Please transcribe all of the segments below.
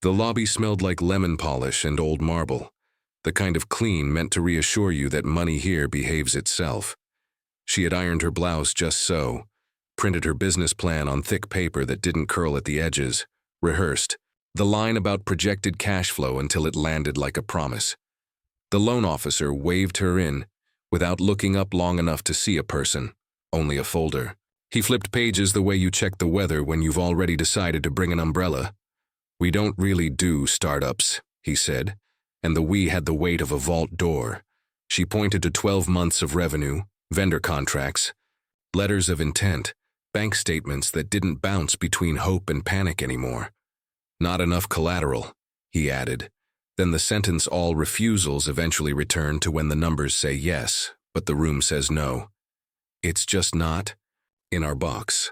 The lobby smelled like lemon polish and old marble, the kind of clean meant to reassure you that money here behaves itself. She had ironed her blouse just so, printed her business plan on thick paper that didn't curl at the edges, rehearsed the line about projected cash flow until it landed like a promise. The loan officer waved her in, without looking up long enough to see a person, only a folder. He flipped pages the way you check the weather when you've already decided to bring an umbrella. "We don't really do startups," he said, and the "we" had the weight of a vault door. She pointed to 12 months of revenue, vendor contracts, letters of intent, bank statements that didn't bounce between hope and panic anymore. "Not enough collateral," he added. Then the sentence "all refusals" eventually returned to when the numbers say yes, but the room says no. "It's just not in our box."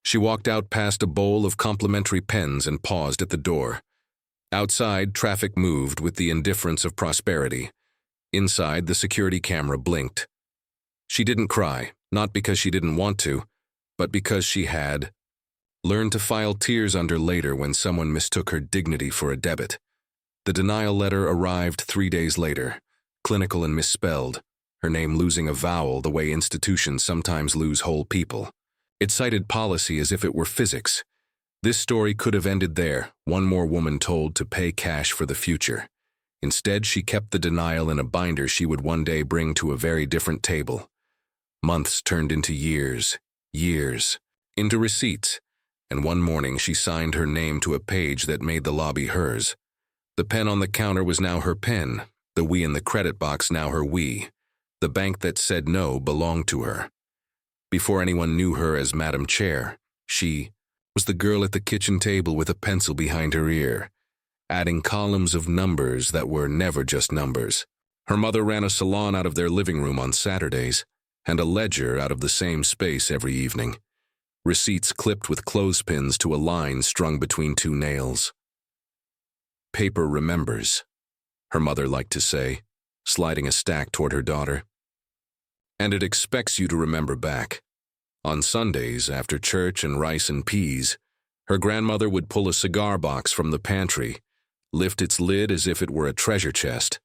She walked out past a bowl of complimentary pens and paused at the door. Outside, traffic moved with the indifference of prosperity. Inside, the security camera blinked. She didn't cry, not because she didn't want to, but because she had learned to file tears under later when someone mistook her dignity for a debit. The denial letter arrived 3 days later, clinical and misspelled, her name losing a vowel the way institutions sometimes lose whole people. It cited policy as if it were physics. This story could have ended there, one more woman told to pay cash for the future. Instead, she kept the denial in a binder she would one day bring to a very different table. Months turned into years, into receipts, and one morning she signed her name to a page that made the lobby hers. The pen on the counter was now her pen, the "we" in the credit box now her "we." The bank that said no belonged to her. Before anyone knew her as Madam Chair, she was the girl at the kitchen table with a pencil behind her ear, adding columns of numbers that were never just numbers. Her mother ran a salon out of their living room on Saturdays, and a ledger out of the same space every evening. Receipts clipped with clothespins to a line strung between two nails. "Paper remembers," her mother liked to say, sliding a stack toward her daughter. "And it expects you to remember back." On Sundays, after church and rice and peas, her grandmother would pull a cigar box from the pantry, lift its lid as if it were a treasure chest,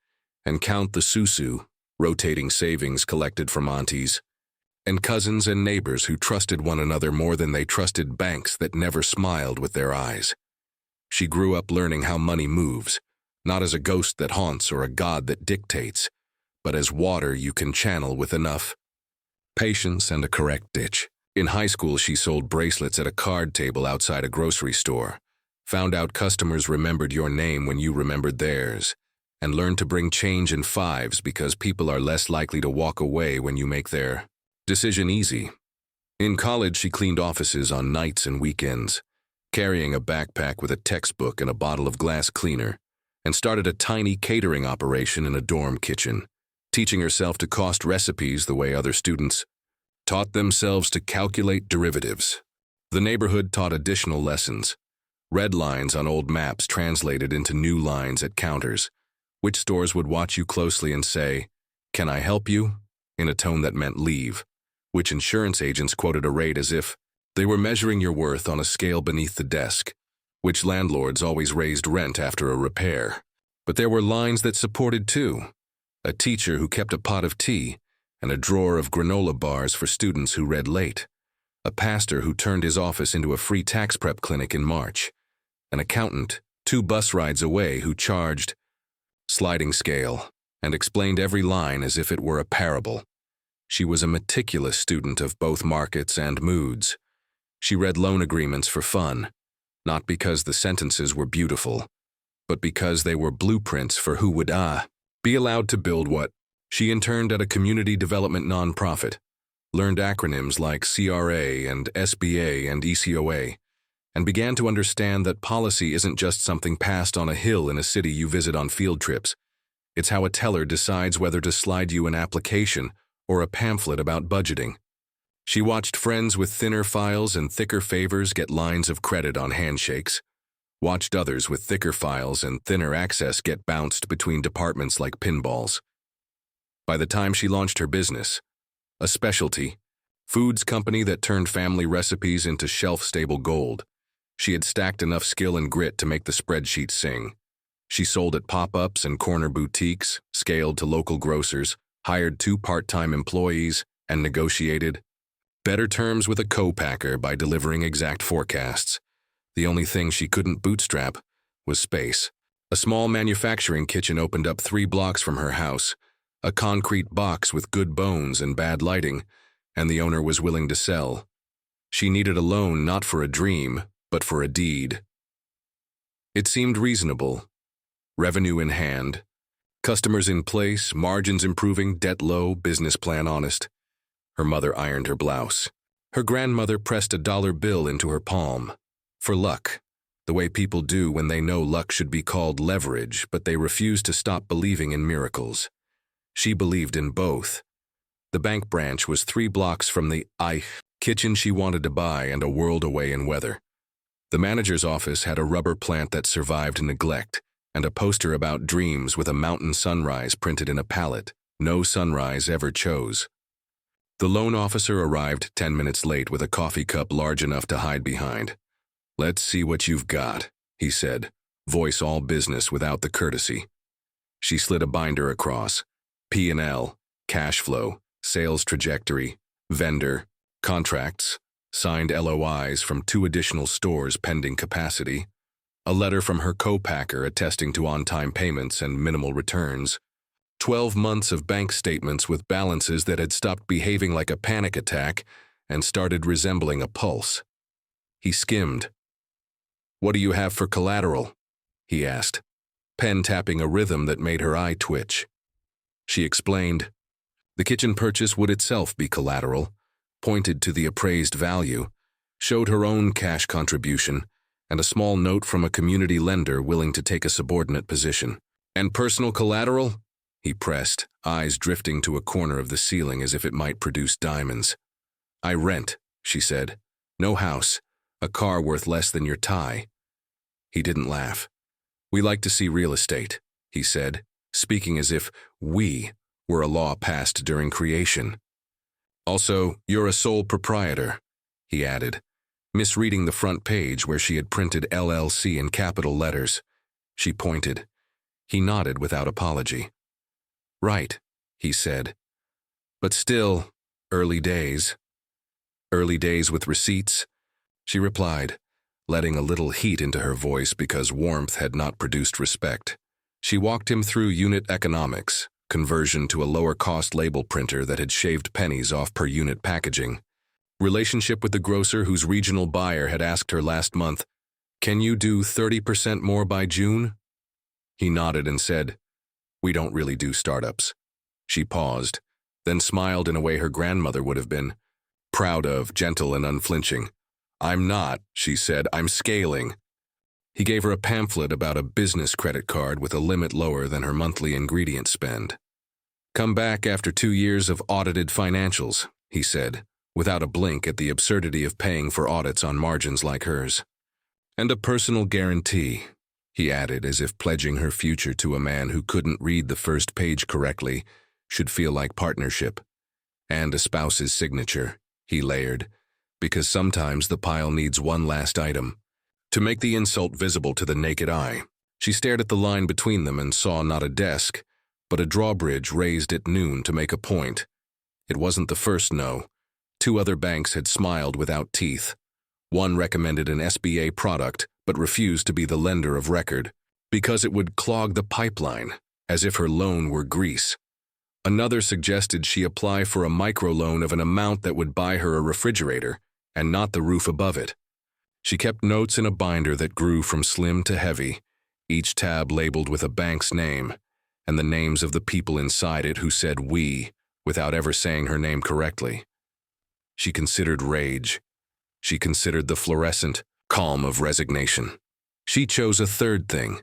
and count the susu, rotating savings collected from aunties, and cousins and neighbors who trusted one another more than they trusted banks that never smiled with their eyes. She grew up learning how money moves, not as a ghost that haunts or a god that dictates, but as water you can channel with enough patience and a correct ditch. In high school, she sold bracelets at a card table outside a grocery store, found out customers remembered your name when you remembered theirs, and learned to bring change in fives because people are less likely to walk away when you make their decision easy. In college, she cleaned offices on nights and weekends, carrying a backpack with a textbook and a bottle of glass cleaner, and started a tiny catering operation in a dorm kitchen, teaching herself to cost recipes the way other students taught themselves to calculate derivatives. The neighborhood taught additional lessons. Red lines on old maps translated into new lines at counters, which stores would watch you closely and say, "Can I help you?" in a tone that meant leave, which insurance agents quoted a rate as if they were measuring your worth on a scale beneath the desk, which landlords always raised rent after a repair. But there were lines that supported too. A teacher who kept a pot of tea and a drawer of granola bars for students who read late. A pastor who turned his office into a free tax prep clinic in March. An accountant, 2 bus rides away, who charged sliding scale and explained every line as if it were a parable. She was a meticulous student of both markets and moods. She read loan agreements for fun, not because the sentences were beautiful, but because they were blueprints for who would be allowed to build what. She interned at a community development nonprofit, learned acronyms like CRA and SBA and ECOA, and began to understand that policy isn't just something passed on a hill in a city you visit on field trips. It's how a teller decides whether to slide you an application or a pamphlet about budgeting. She watched friends with thinner files and thicker favors get lines of credit on handshakes, watched others with thicker files and thinner access get bounced between departments like pinballs. By the time she launched her business, a specialty foods company that turned family recipes into shelf-stable gold, She had stacked enough skill and grit to make the spreadsheet sing. She sold at pop-ups and corner boutiques, scaled to local grocers, hired 2 part-time employees, and negotiated better terms with a co-packer by delivering exact forecasts. The only thing she couldn't bootstrap was space. A small manufacturing kitchen opened up 3 blocks from her house, a concrete box with good bones and bad lighting, and the owner was willing to sell. She needed a loan not for a dream, but for a deed. It seemed reasonable. Revenue in hand, customers in place, margins improving, debt low, business plan honest. Her mother ironed her blouse. Her grandmother pressed a dollar bill into her palm. For luck, the way people do when they know luck should be called leverage, but they refuse to stop believing in miracles. She believed in both. The bank branch was 3 blocks from the kitchen she wanted to buy and a world away in weather. The manager's office had a rubber plant that survived neglect, and a poster about dreams with a mountain sunrise printed in a palette no sunrise ever chose. The loan officer arrived 10 minutes late with a coffee cup large enough to hide behind. "Let's see what you've got," he said, voice all business without the courtesy. She slid a binder across. P&L, cash flow, sales trajectory, vendor, contracts, signed LOIs from 2 additional stores pending capacity, a letter from her co-packer attesting to on-time payments and minimal returns, 12 months of bank statements with balances that had stopped behaving like a panic attack and started resembling a pulse. He skimmed. "What do you have for collateral?" he asked, pen tapping a rhythm that made her eye twitch. She explained. The kitchen purchase would itself be collateral, pointed to the appraised value, showed her own cash contribution, and a small note from a community lender willing to take a subordinate position. "And personal collateral?" he pressed, eyes drifting to a corner of the ceiling as if it might produce diamonds. "I rent," she said. "No house, a car worth less than your tie." He didn't laugh. "We like to see real estate," he said, speaking as if "we" were a law passed during creation. "Also, you're a sole proprietor," he added, misreading the front page where she had printed LLC in capital letters. She pointed. He nodded without apology. "Right," he said. "But still, early days." "Early days with receipts?" she replied, letting a little heat into her voice because warmth had not produced respect. She walked him through unit economics, conversion to a lower-cost label printer that had shaved pennies off per unit packaging, relationship with the grocer whose regional buyer had asked her last month, "Can you do 30% more by June?" He nodded and said, "We don't really do startups." She paused, then smiled in a way her grandmother would have been, proud of, gentle and unflinching. "I'm not," she said, "I'm scaling." He gave her a pamphlet about a business credit card with a limit lower than her monthly ingredient spend. "Come back after 2 years of audited financials," he said, without a blink at the absurdity of paying for audits on margins like hers. "And a personal guarantee," he added, as if pledging her future to a man who couldn't read the first page correctly should feel like partnership. "And a spouse's signature," he layered, because sometimes the pile needs one last item. To make the insult visible to the naked eye, she stared at the line between them and saw not a desk, but a drawbridge raised at noon to make a point. It wasn't the first no. 2 other banks had smiled without teeth. One recommended an SBA product, but refused to be the lender of record, because it would clog the pipeline, as if her loan were grease. Another suggested she apply for a microloan of an amount that would buy her a refrigerator, and not the roof above it. She kept notes in a binder that grew from slim to heavy, each tab labeled with a bank's name, and the names of the people inside it who said "we" without ever saying her name correctly. She considered rage. She considered the fluorescent calm of resignation. She chose a third thing,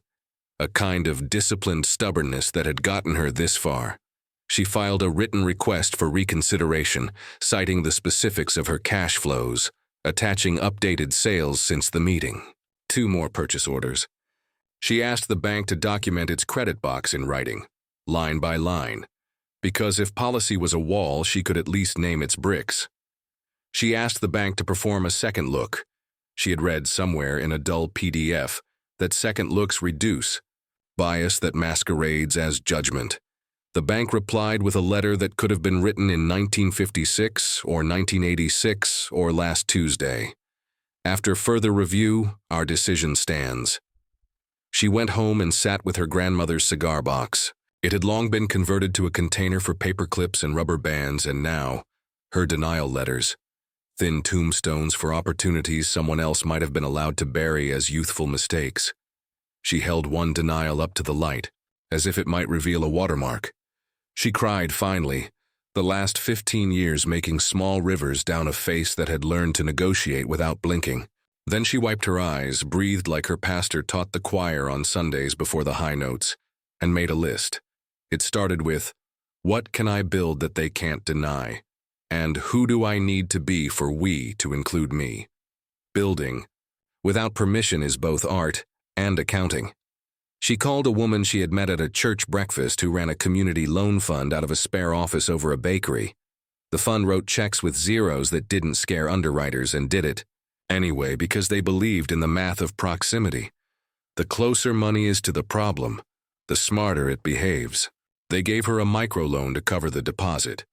a kind of disciplined stubbornness that had gotten her this far. She filed a written request for reconsideration, citing the specifics of her cash flows, attaching updated sales since the meeting. 2 more purchase orders. She asked the bank to document its credit box in writing, line by line, because if policy was a wall, she could at least name its bricks. She asked the bank to perform a second look. She had read somewhere in a dull PDF that second looks reduce, bias that masquerades as judgment. The bank replied with a letter that could have been written in 1956 or 1986 or last Tuesday. After further review, our decision stands. She went home and sat with her grandmother's cigar box. It had long been converted to a container for paper clips and rubber bands, and now, her denial letters, thin tombstones for opportunities someone else might have been allowed to bury as youthful mistakes. She held one denial up to the light, as if it might reveal a watermark. She cried finally, the last 15 years making small rivers down a face that had learned to negotiate without blinking. Then she wiped her eyes, breathed like her pastor taught the choir on Sundays before the high notes, and made a list. It started with, what can I build that they can't deny? And who do I need to be for we to include me? Building, without permission, is both art and accounting. She called a woman she had met at a church breakfast who ran a community loan fund out of a spare office over a bakery. The fund wrote checks with zeros that didn't scare underwriters and did it anyway because they believed in the math of proximity. The closer money is to the problem, the smarter it behaves. They gave her a microloan to cover the deposit.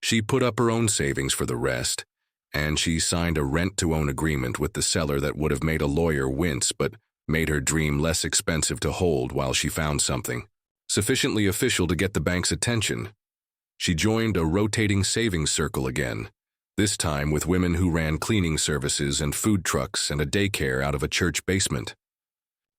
She put up her own savings for the rest, and she signed a rent-to-own agreement with the seller that would have made a lawyer wince but made her dream less expensive to hold while she found something sufficiently official to get the bank's attention. She joined a rotating savings circle again, this time with women who ran cleaning services and food trucks and a daycare out of a church basement.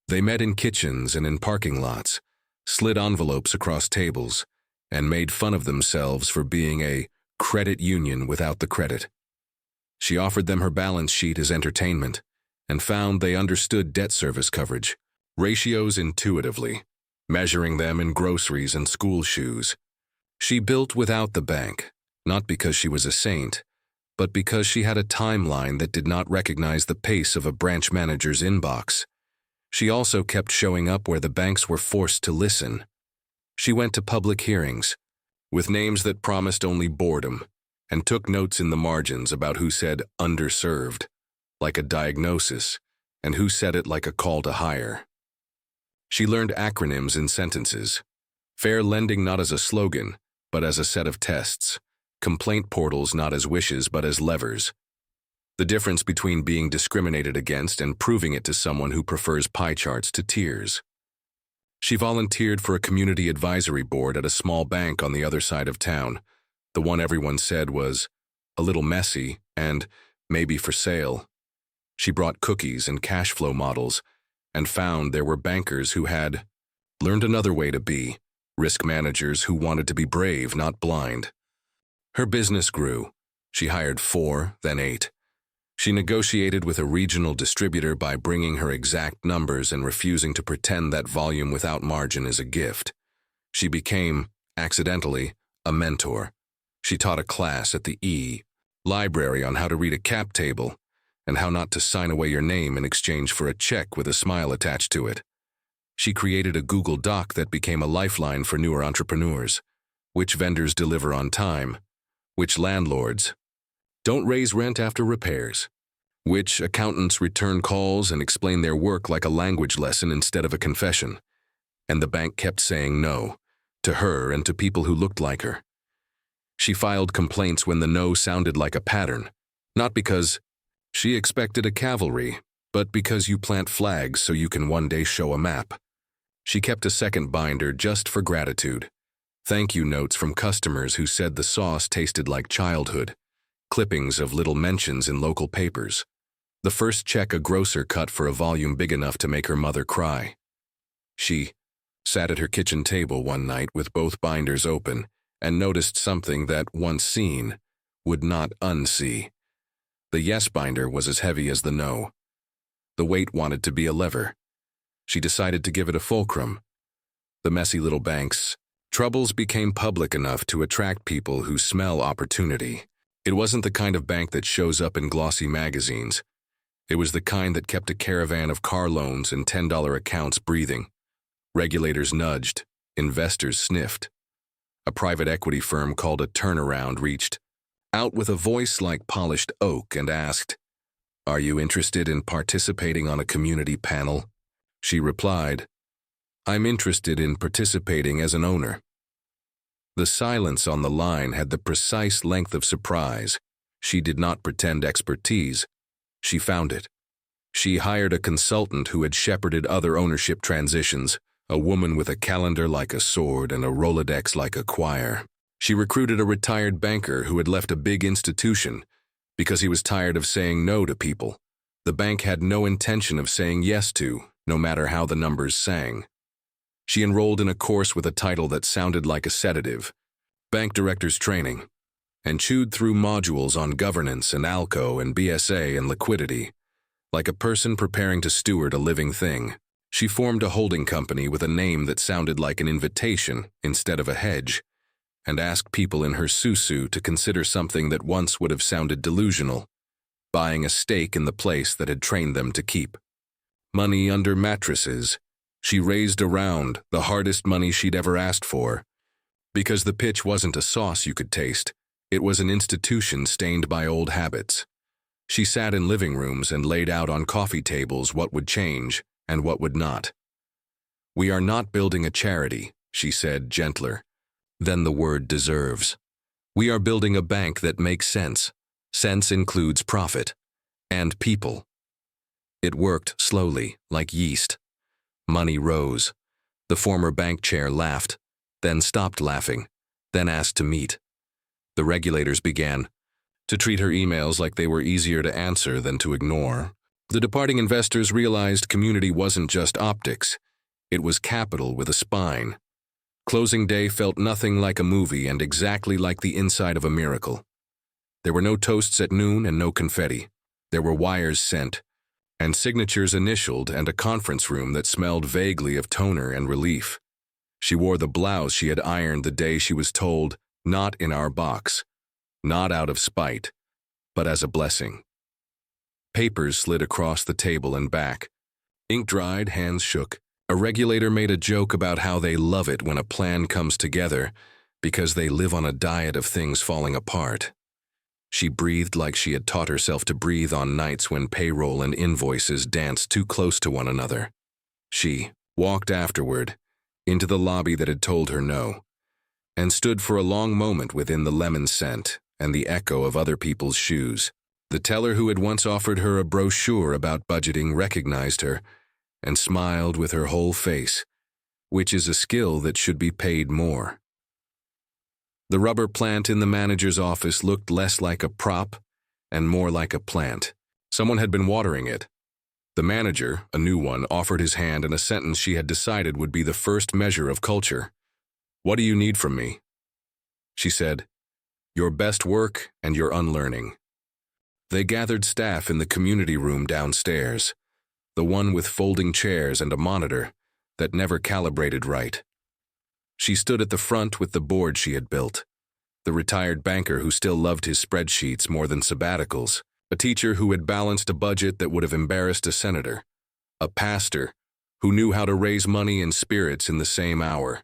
They met in kitchens and in parking lots, slid envelopes across tables, and made fun of themselves for being a credit union without the credit. She offered them her balance sheet as entertainment, and found they understood debt service coverage, ratios intuitively, measuring them in groceries and school shoes. She built without the bank, not because she was a saint, but because she had a timeline that did not recognize the pace of a branch manager's inbox. She also kept showing up where the banks were forced to listen. She went to public hearings, with names that promised only boredom, and took notes in the margins about who said underserved, like a diagnosis, and who said it like a call to hire. She learned acronyms in sentences, fair lending not as a slogan, but as a set of tests, complaint portals not as wishes but as levers. The difference between being discriminated against and proving it to someone who prefers pie charts to tears. She volunteered for a community advisory board at a small bank on the other side of town, the one everyone said was a little messy and maybe for sale. She brought cookies and cash flow models and found there were bankers who had learned another way to be, risk managers who wanted to be brave, not blind. Her business grew. She hired 4, then 8. She negotiated with a regional distributor by bringing her exact numbers and refusing to pretend that volume without margin is a gift. She became, accidentally, a mentor. She taught a class at the library on how to read a cap table and how not to sign away your name in exchange for a check with a smile attached to it. She created a Google Doc that became a lifeline for newer entrepreneurs. Which vendors deliver on time? Which landlords don't raise rent after repairs? Which accountants return calls and explain their work like a language lesson instead of a confession? And the bank kept saying no, to her and to people who looked like her. She filed complaints when the no sounded like a pattern, not because she expected a cavalry, but because you plant flags so you can one day show a map. She kept a second binder just for gratitude. Thank you notes from customers who said the sauce tasted like childhood, clippings of little mentions in local papers. The first check a grocer cut for a volume big enough to make her mother cry. She sat at her kitchen table one night with both binders open and noticed something that, once seen, would not unsee. The yes binder was as heavy as the no. The weight wanted to be a lever. She decided to give it a fulcrum. The messy little bank's troubles became public enough to attract people who smell opportunity. It wasn't the kind of bank that shows up in glossy magazines. It was the kind that kept a caravan of car loans and $10 accounts breathing. Regulators nudged, investors sniffed. A private equity firm called a turnaround reached out with a voice like polished oak and asked, "Are you interested in participating on a community panel?" She replied, "I'm interested in participating as an owner." The silence on the line had the precise length of surprise. She did not pretend expertise. She found it. She hired a consultant who had shepherded other ownership transitions, a woman with a calendar like a sword and a Rolodex like a choir. She recruited a retired banker who had left a big institution because he was tired of saying no to people the bank had no intention of saying yes to, no matter how the numbers sang. She enrolled in a course with a title that sounded like a sedative, Bank Director's Training, and chewed through modules on governance and ALCO and BSA and liquidity. Like a person preparing to steward a living thing, she formed a holding company with a name that sounded like an invitation instead of a hedge, and asked people in her susu to consider something that once would have sounded delusional, buying a stake in the place that had trained them to keep. Money under mattresses. She raised around the hardest money she'd ever asked for, because the pitch wasn't a sauce you could taste, it was an institution stained by old habits. She sat in living rooms and laid out on coffee tables what would change and what would not. "We are not building a charity," she said, gentler than the word deserves. "We are building a bank that makes sense. Sense includes profit and people." It worked slowly, like yeast. Money rose. The former bank chair laughed, then stopped laughing, then asked to meet. The regulators began to treat her emails like they were easier to answer than to ignore. The departing investors realized community wasn't just optics. It was capital with a spine. Closing day felt nothing like a movie and exactly like the inside of a miracle. There were no toasts at noon and no confetti. There were wires sent, and signatures initialed, and a conference room that smelled vaguely of toner and relief. She wore the blouse she had ironed the day she was told, "Not in our box," not out of spite, but as a blessing. Papers slid across the table and back. Ink dried, hands shook. A regulator made a joke about how they love it when a plan comes together because they live on a diet of things falling apart. She breathed like she had taught herself to breathe on nights when payroll and invoices danced too close to one another. She walked afterward, into the lobby that had told her no, and stood for a long moment within the lemon scent and the echo of other people's shoes. The teller who had once offered her a brochure about budgeting recognized her and smiled with her whole face, which is a skill that should be paid more. The rubber plant in the manager's office looked less like a prop and more like a plant. Someone had been watering it. The manager, a new one, offered his hand in a sentence she had decided would be the first measure of culture. "What do you need from me?" She said, "Your best work and your unlearning." They gathered staff in the community room downstairs, the one with folding chairs and a monitor that never calibrated right. She stood at the front with the board she had built, the retired banker who still loved his spreadsheets more than sabbaticals, a teacher who had balanced a budget that would have embarrassed a senator, a pastor who knew how to raise money and spirits in the same hour,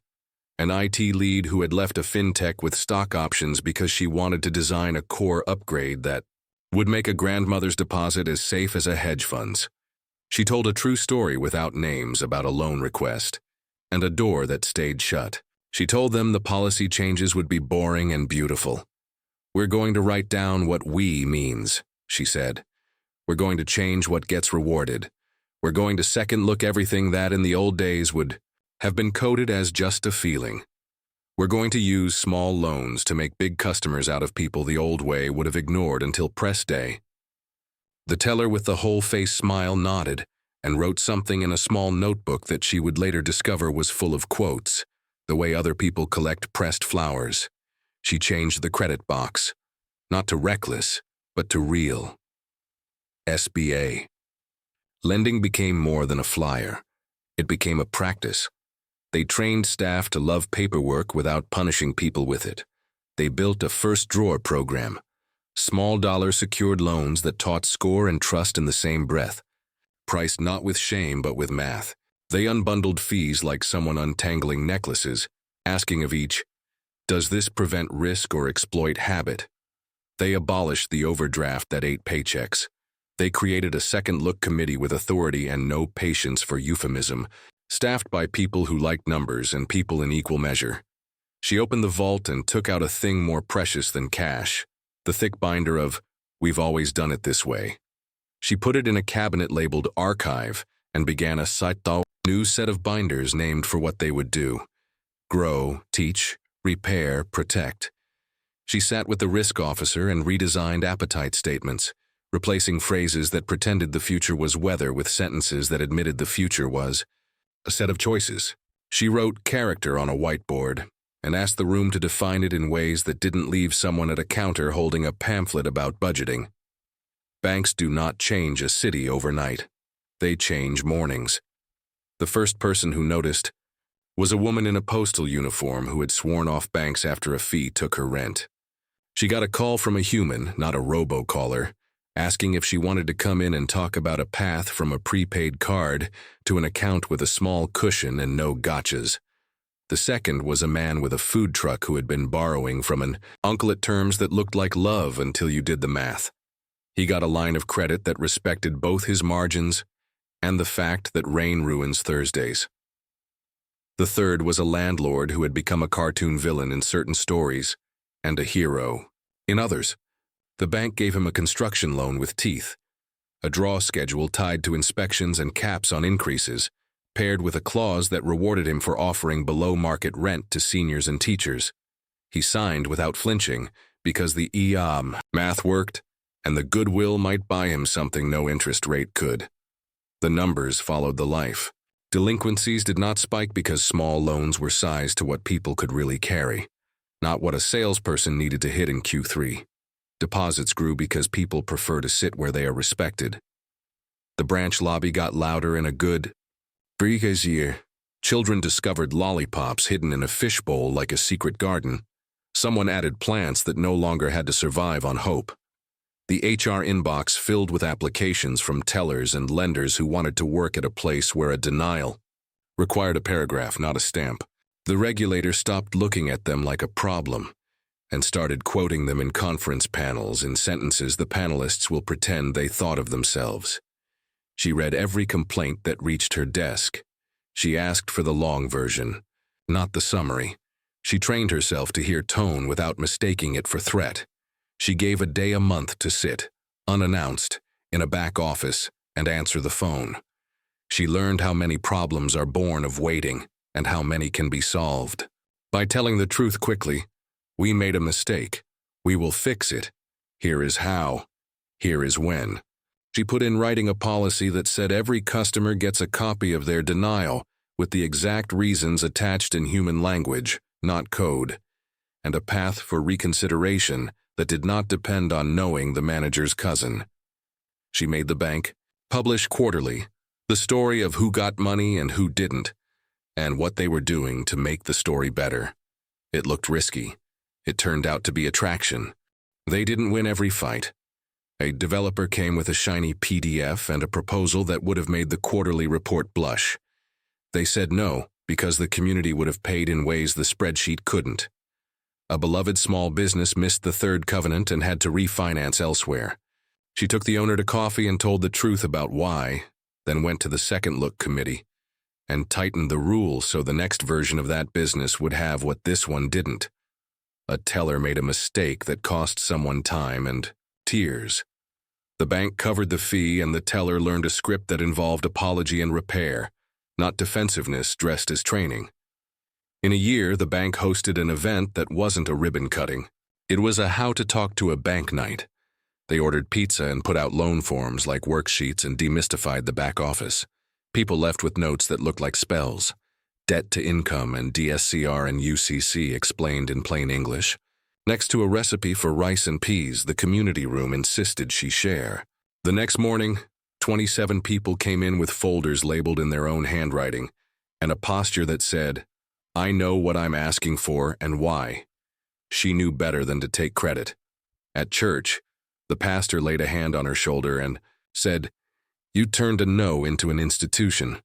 an IT lead who had left a fintech with stock options because she wanted to design a core upgrade that would make a grandmother's deposit as safe as a hedge fund's. She told a true story without names about a loan request and a door that stayed shut. She told them the policy changes would be boring and beautiful. "We're going to write down what we means," she said. "We're going to change what gets rewarded. We're going to second look everything that in the old days would have been coded as just a feeling. We're going to use small loans to make big customers out of people the old way would have ignored until press day." The teller with the whole face smile nodded and wrote something in a small notebook that she would later discover was full of quotes, the way other people collect pressed flowers. She changed the credit box, not to reckless, but to real. SBA. Lending became more than a flyer. It became a practice. They trained staff to love paperwork without punishing people with it. They built a first drawer program, small dollar secured loans that taught score and trust in the same breath, priced not with shame but with math. They unbundled fees like someone untangling necklaces, asking of each, "Does this prevent risk or exploit habit?" They abolished the overdraft that ate paychecks, They created a second-look committee with authority and no patience for euphemism, staffed by people who liked numbers and people in equal measure. She opened the vault and took out a thing more precious than cash, the thick binder of "We've always done it this way." She put it in a cabinet labeled Archive and began a new set of binders named for what they would do: grow, teach, repair, protect. She sat with the risk officer and redesigned appetite statements, replacing phrases that pretended the future was weather with sentences that admitted the future was a set of choices. She wrote character on a whiteboard and asked the room to define it in ways that didn't leave someone at a counter holding a pamphlet about budgeting. Banks do not change a city overnight. They change mornings. The first person who noticed was a woman in a postal uniform who had sworn off banks after a fee took her rent. She got a call from a human, not a robocaller, asking if she wanted to come in and talk about a path from a prepaid card to an account with a small cushion and no gotchas. The second was a man with a food truck who had been borrowing from an uncle at terms that looked like love until you did the math. He got a line of credit that respected both his margins and the fact that rain ruins Thursdays. The third was a landlord who had become a cartoon villain in certain stories and a hero in others. The bank gave him a construction loan with teeth, a draw schedule tied to inspections and caps on increases, paired with a clause that rewarded him for offering below-market rent to seniors and teachers. He signed without flinching because the math worked and the goodwill might buy him something no interest rate could. The numbers followed the life. Delinquencies did not spike because small loans were sized to what people could really carry, not what a salesperson needed to hit in Q3. Deposits grew because people prefer to sit where they are respected. The branch lobby got louder in a good year. Children discovered lollipops hidden in a fishbowl like a secret garden. Someone added plants that no longer had to survive on hope. The HR inbox filled with applications from tellers and lenders who wanted to work at a place where a denial required a paragraph, not a stamp. The regulator stopped looking at them like a problem and started quoting them in conference panels in sentences the panelists will pretend they thought of themselves. She read every complaint that reached her desk. She asked for the long version, not the summary. She trained herself to hear tone without mistaking it for threat. She gave a day a month to sit, unannounced, in a back office and answer the phone. She learned how many problems are born of waiting and how many can be solved. By telling the truth quickly, we made a mistake. We will fix it. Here is how. Here is when. She put in writing a policy that said every customer gets a copy of their denial with the exact reasons attached in human language, not code, and a path for reconsideration that did not depend on knowing the manager's cousin. She made the bank publish quarterly the story of who got money and who didn't, and what they were doing to make the story better. It looked risky. It turned out to be a traction. They didn't win every fight. A developer came with a shiny PDF and a proposal that would have made the quarterly report blush. They said no, because the community would have paid in ways the spreadsheet couldn't. A beloved small business missed the third covenant and had to refinance elsewhere. She took the owner to coffee and told the truth about why, then went to the second look committee and tightened the rules so the next version of that business would have what this one didn't. A teller made a mistake that cost someone time and tears. The bank covered the fee and the teller learned a script that involved apology and repair, not defensiveness dressed as training. In a year, the bank hosted an event that wasn't a ribbon cutting. It was a how to talk to a bank night. They ordered pizza and put out loan forms like worksheets and demystified the back office. People left with notes that looked like spells. Debt to income and DSCR and UCC explained in plain English. Next to a recipe for rice and peas, the community room insisted she share. The next morning, 27 people came in with folders labeled in their own handwriting and a posture that said, "I know what I'm asking for and why." She knew better than to take credit. At church, the pastor laid a hand on her shoulder and said, "You turned a no into an institution."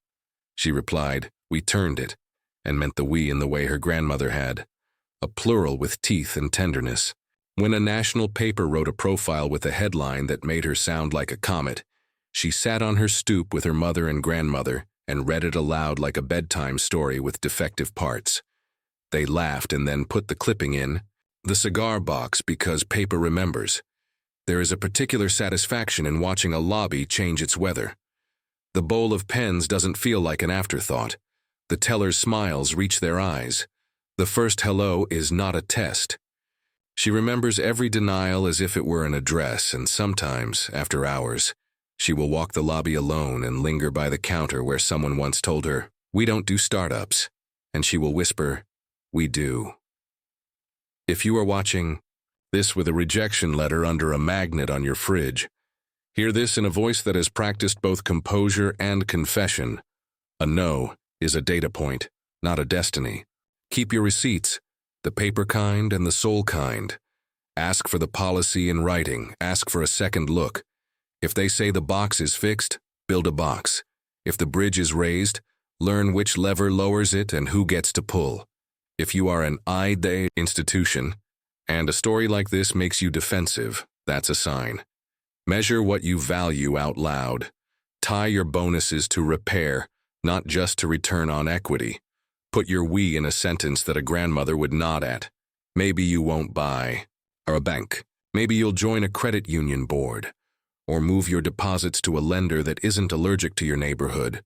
She replied, "We turned it," and meant the we in the way her grandmother had, a plural with teeth and tenderness. When a national paper wrote a profile with a headline that made her sound like a comet, she sat on her stoop with her mother and grandmother and read it aloud like a bedtime story with defective parts. They laughed and then put the clipping in the cigar box because paper remembers. There is a particular satisfaction in watching a lobby change its weather. The bowl of pens doesn't feel like an afterthought. The teller's smiles reach their eyes. The first hello is not a test. She remembers every denial as if it were an address, and sometimes, after hours, she will walk the lobby alone and linger by the counter where someone once told her, "We don't do startups," and she will whisper, "We do." If you are watching this with a rejection letter under a magnet on your fridge, hear this in a voice that has practiced both composure and confession. A no is a data point, not a destiny. Keep your receipts, the paper kind and the soul kind. Ask for the policy in writing. Ask for a second look. If they say the box is fixed, build a box. If the bridge is raised, learn which lever lowers it and who gets to pull. If you are an I-they institution, and a story like this makes you defensive, that's a sign. Measure what you value out loud. Tie your bonuses to repair, not just to return on equity. Put your we in a sentence that a grandmother would nod at. Maybe you won't buy a bank. Maybe you'll join a credit union board. Or move your deposits to a lender that isn't allergic to your neighborhood.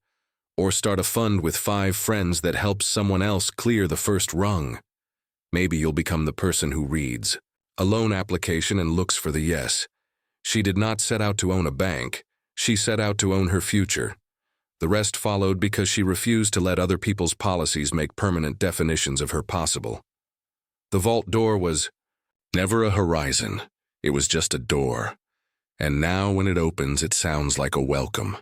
Or start a fund with 5 friends that helps someone else clear the first rung. Maybe you'll become the person who reads a loan application and looks for the yes. She did not set out to own a bank. She set out to own her future. The rest followed because she refused to let other people's policies make permanent definitions of her possible. The vault door was never a horizon. It was just a door. And now when it opens, it sounds like a welcome.